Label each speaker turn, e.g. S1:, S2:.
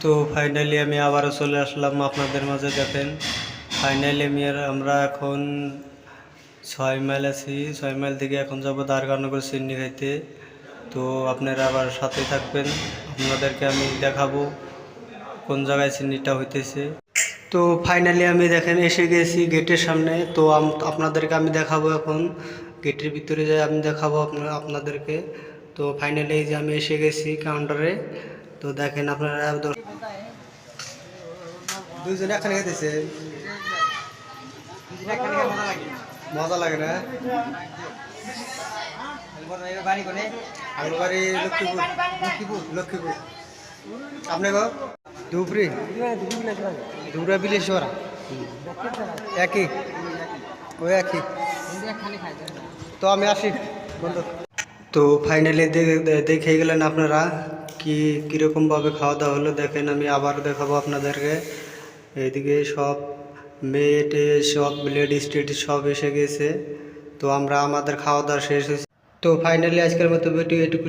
S1: তো ফাইনালি আমি আবারও চলে আসলাম আপনাদের মাঝে। দেখেন ফাইনালি আমরা এখন 6 মাইল আছি। 6 মাইল থেকে এখন যাব দ্বারকানগর চিন্নি খাইতে। তো আপনারা আবার সাথে থাকবেন, আপনাদেরকে আমি দেখাবো কোন জায়গায় চিন্নিটা হইতেছে। তো ফাইনালি আমি দেখেন এসে গেছি গেটের সামনে। তো আপনাদেরকে আমি দেখাবো, এখন গেটের ভিতরে যাই আমি দেখাবো আপনাদেরকে। তো ফাইনালি এই যে আমি এসে গেছি কাউন্টারে। তো দেখেন আপনারা দুইজনে একখানে খেতেছে, মজা লাগে না? আমার বাড়ি লক্ষ্মীপুর। লক্ষ্মীপুর। আপনি গো ধুবড়ি? ধুবড়া বিলেশ্বর একই, ওই একই। তো আমি আসি বন্ধু। তো ফাইনালি দেখে গেলেন আপনারা কীরকমভাবে খাওয়া দাওয়া হলো। দেখেন আমি আবার দেখাবো আপনাদেরকে। এইদিকে সব মেয়ে সব লেডিস টেডিস সব এসে গেছে। তো আমাদের খাওয়া দাওয়া শেষ হয়েছে। তো ফাইনালি আজকের মতো ভিডিও এটুকু।